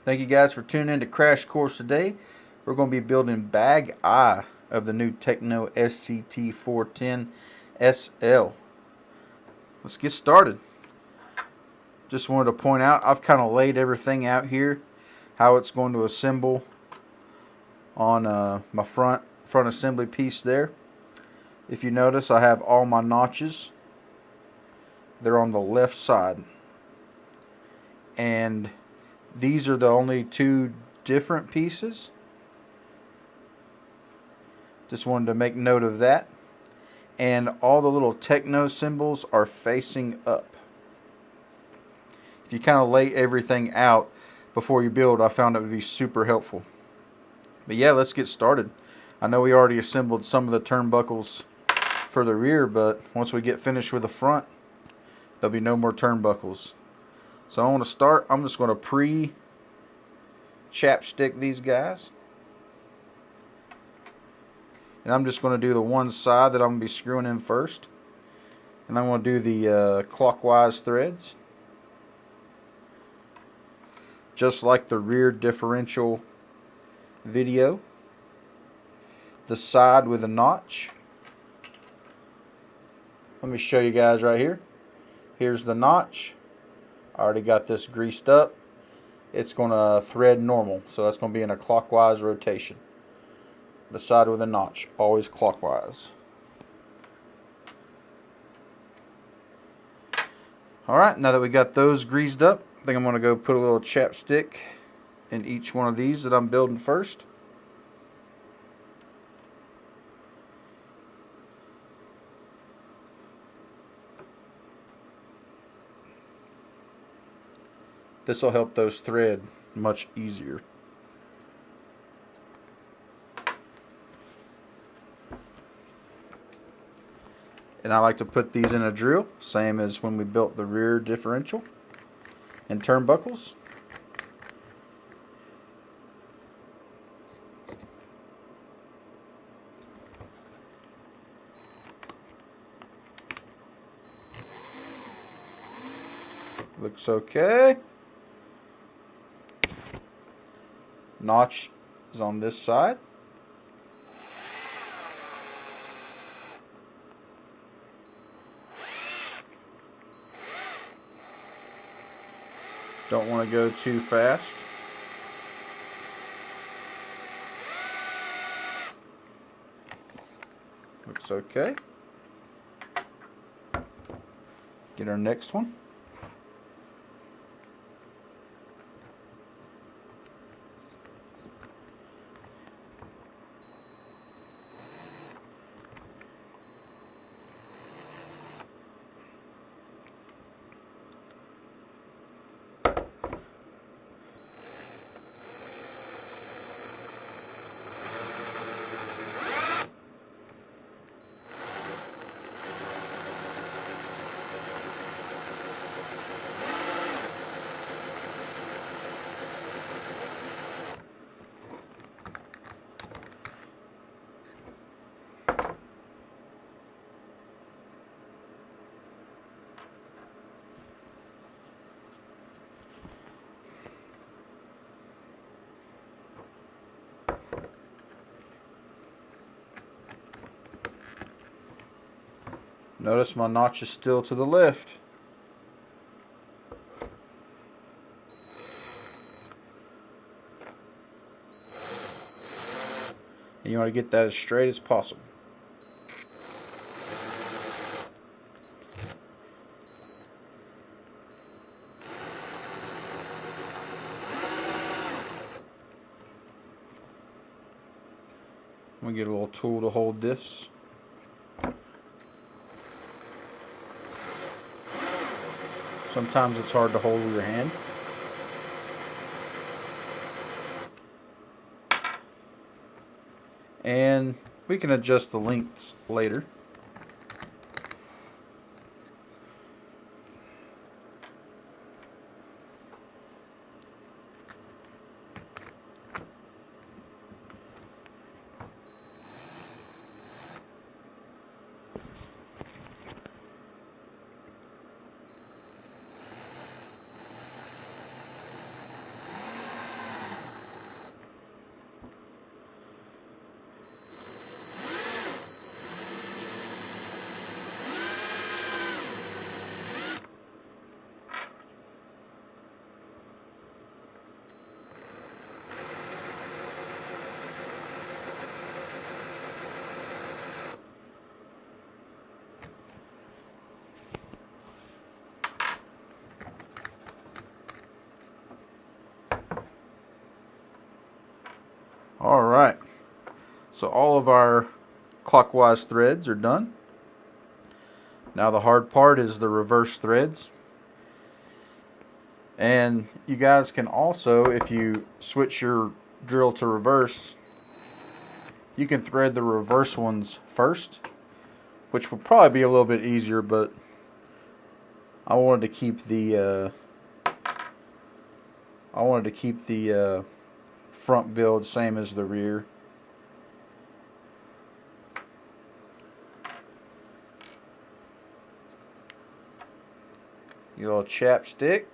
Thank you guys for tuning in to Crash Course today. We're going to be building bag I of the new Tekno SCT410SL. Let's get started. Just wanted to point out, I've kind of laid everything out here, how it's going to assemble on my front assembly piece there. If you notice, I have all my notches. They're on the left side. And these are the only two different pieces. Just wanted to make note of that. And all the little Tekno symbols are facing up. If you kind of lay everything out before you build, I found it would be super helpful. But yeah, let's get started. I know we already assembled some of the turnbuckles for the rear, but once we get finished with the front, there'll be no more turnbuckles. So I want to start. I'm just going to pre-chapstick these guys. And I'm just going to do the one side that I'm going to be screwing in first. And I'm going to do the clockwise threads. Just like the rear differential video. The side with a notch. Let me show you guys right here. Here's the notch. I already got this greased up. It's going to thread normal, so that's going to be in a clockwise rotation. The side with a notch, always clockwise. Alright, now that we got those greased up, I think I'm going to go put a little chapstick in each one of these that I'm building first. This will help those thread much easier. And I like to put these in a drill, same as when we built the rear differential and turnbuckles. Looks okay. Notch is on this side. Don't want to go too fast. Looks okay. Get our next one. Notice my notch is still to the left. And you want to get that as straight as possible. I'm going to get a little tool to hold this. Sometimes it's hard to hold with your hand. And we can adjust the lengths later. Alright, so all of our clockwise threads are done. Now the hard part is the reverse threads. And you guys can also, if you switch your drill to reverse, you can thread the reverse ones first, which will probably be a little bit easier, but I wanted to keep the front build same as the rear. Your little chapstick.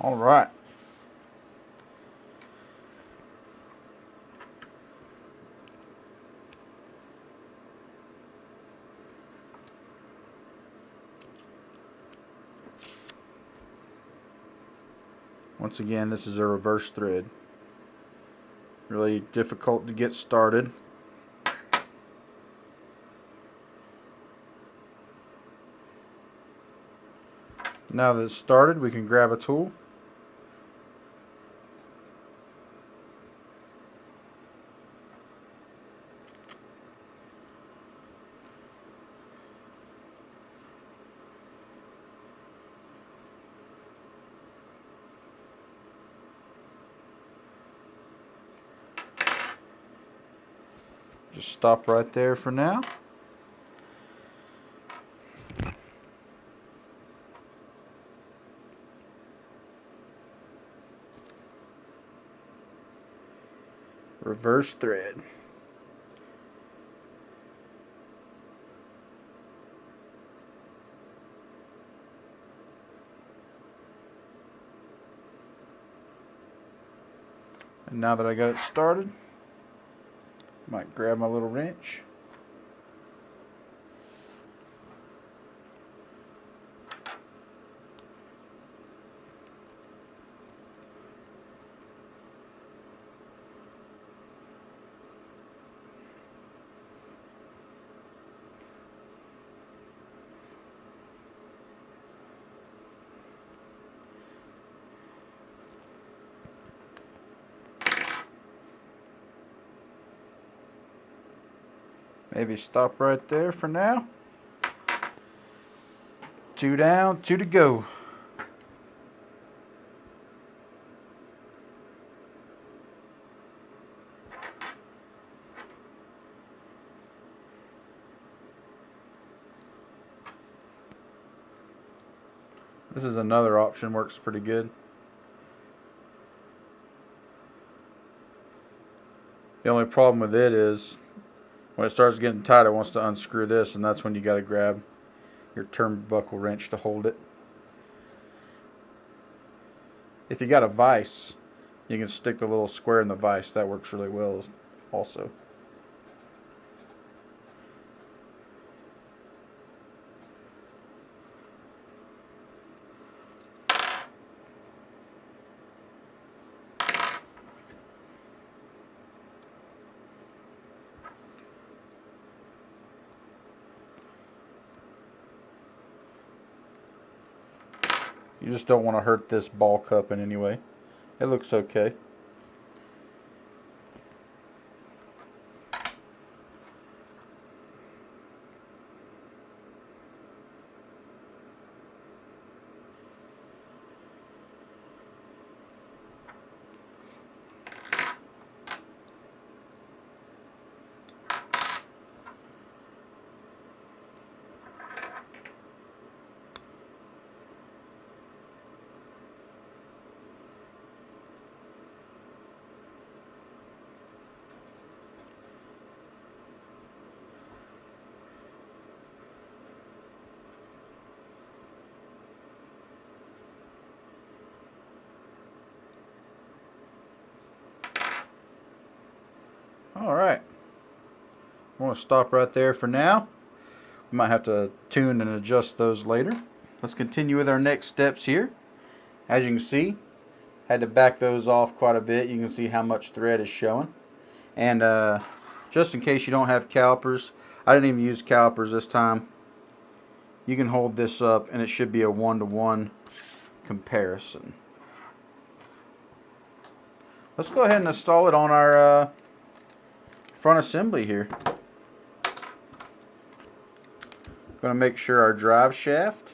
All right. Once again, this is a reverse thread. Really difficult to get started. Now that it's started, we can grab a tool. Just stop right there for now. Reverse thread. And now that I got it started, might grab my little wrench. Maybe stop right there for now. 2 down, 2 to go. This is another option, works pretty good. The only problem with it is when it starts getting tight, it wants to unscrew this, and that's when you got to grab your turnbuckle wrench to hold it. If you got a vise, you can stick the little square in the vise. That works really well also. You just don't want to hurt this ball cup in any way. It looks okay. Alright, I'm going to stop right there for now. We might have to tune and adjust those later. Let's continue with our next steps here. As you can see, had to back those off quite a bit. You can see how much thread is showing. And just in case you don't have calipers, I didn't even use calipers this time. You can hold this up and it should be a 1-to-1 comparison. Let's go ahead and install it on our front assembly here. Going to make sure our drive shaft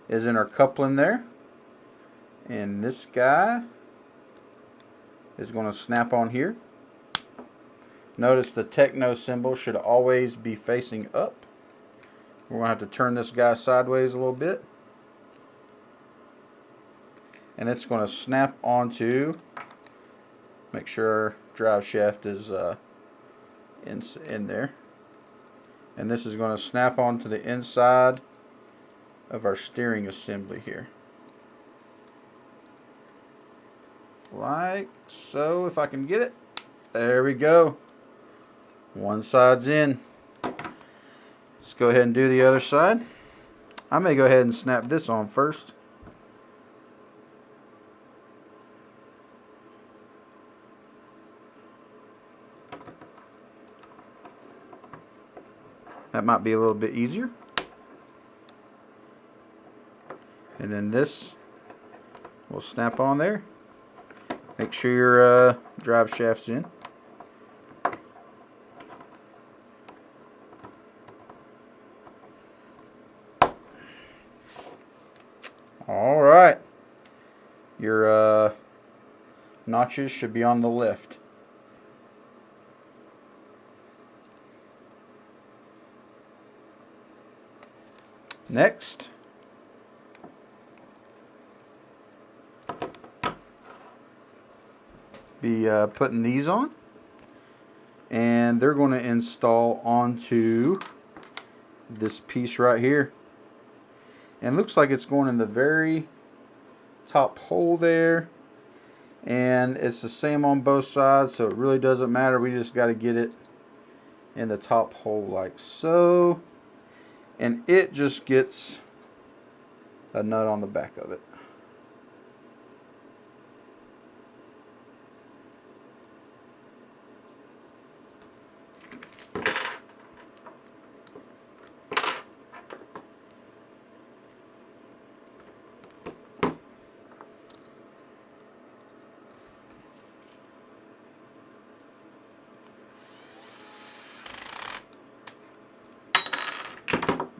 is in our coupling there. And this guy is going to snap on here. Notice the Tekno symbol should always be facing up. We're going to have to turn this guy sideways a little bit. And it's going to snap onto, make sure our drive shaft is in there. And this is going to snap onto the inside of our steering assembly here. Like so, if I can get it. There we go. One side's in. Let's go ahead and do the other side. I may go ahead and snap this on first. That might be a little bit easier. And then this will snap on there. Make sure your drive shaft's in. Alright. Your notches should be on the left. Next, be putting these on, and they're going to install onto this piece right here. And it looks like it's going in the very top hole there, and it's the same on both sides, so it really doesn't matter. We just got to get it in the top hole like so. And it just gets a nut on the back of it.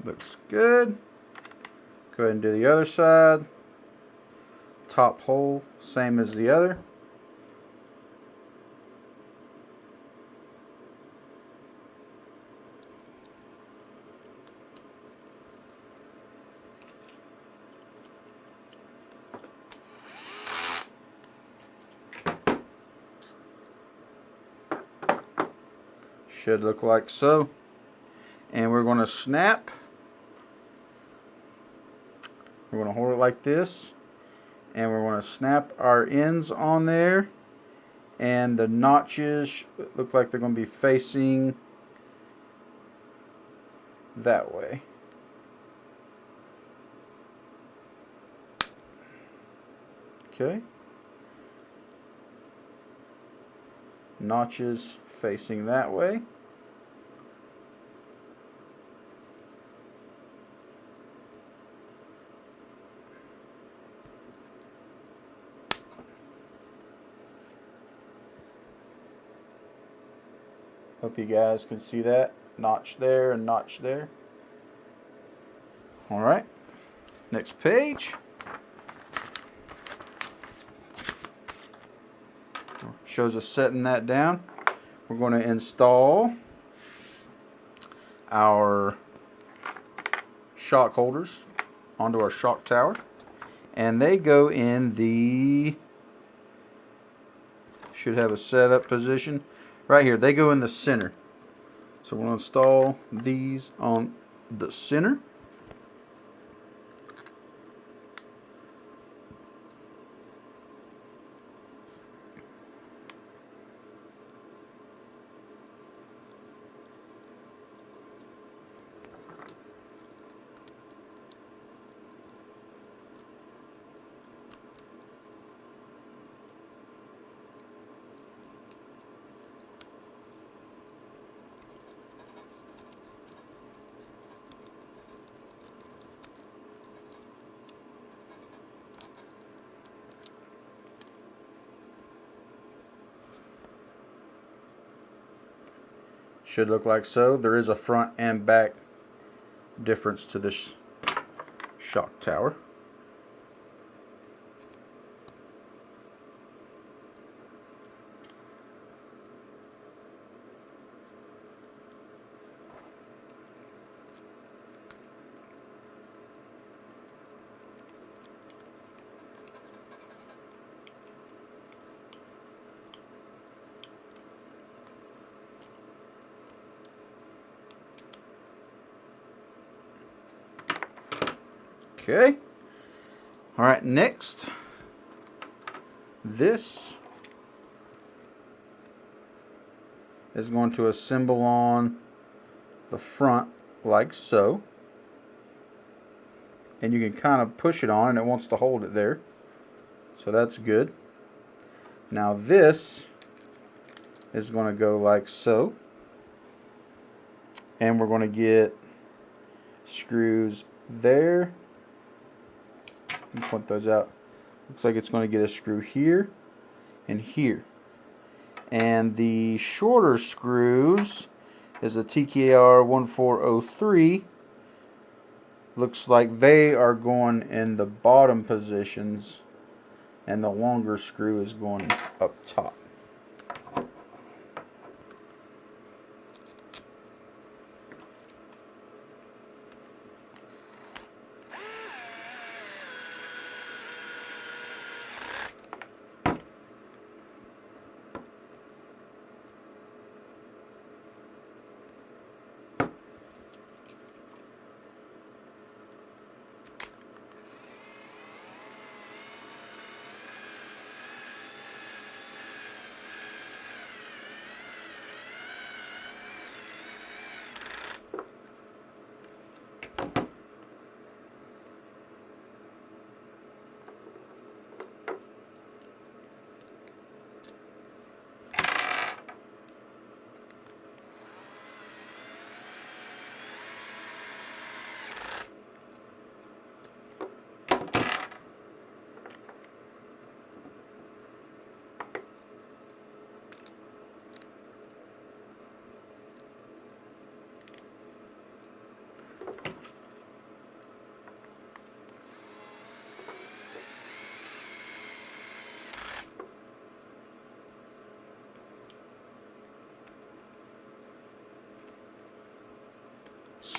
Looks good. Go ahead and do the other side. Top hole, same as the other. Should look like so. And we're going to snap. We're going to hold it like this, and we're going to snap our ends on there, and the notches look like they're going to be facing that way. Okay. Notches facing that way. Hope you guys can see that. Notch there and notch there. Alright. Next page. Shows us setting that down. We're going to install our shock holders onto our shock tower. And they go in the, should have a setup position. Right here, they go in the center. So we're going to install these on the center. Should look like so. There is a front and back difference to this shock tower. Okay. Alright, next, this is going to assemble on the front like so. And you can kind of push it on and it wants to hold it there. So that's good. Now this is going to go like so. And we're going to get screws there. Point those out. Looks like it's going to get a screw here and here. And the shorter screws is a TKR1403. Looks like they are going in the bottom positions, and the longer screw is going up top.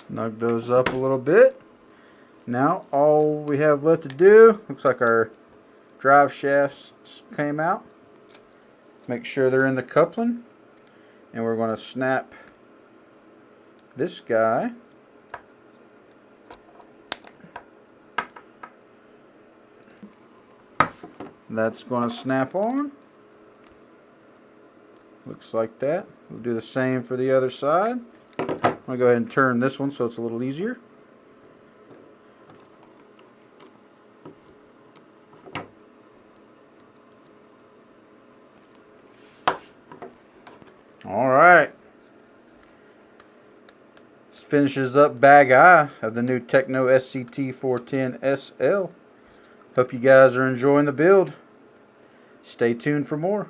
Snug those up a little bit. Now all we have left to do, looks like our drive shafts came out. Make sure they're in the coupling. And we're going to snap this guy. That's going to snap on. Looks like that. We'll do the same for the other side. I'm going to go ahead and turn this one so it's a little easier. Alright. This finishes up bag I of the new Tekno SCT410SL. Hope you guys are enjoying the build. Stay tuned for more.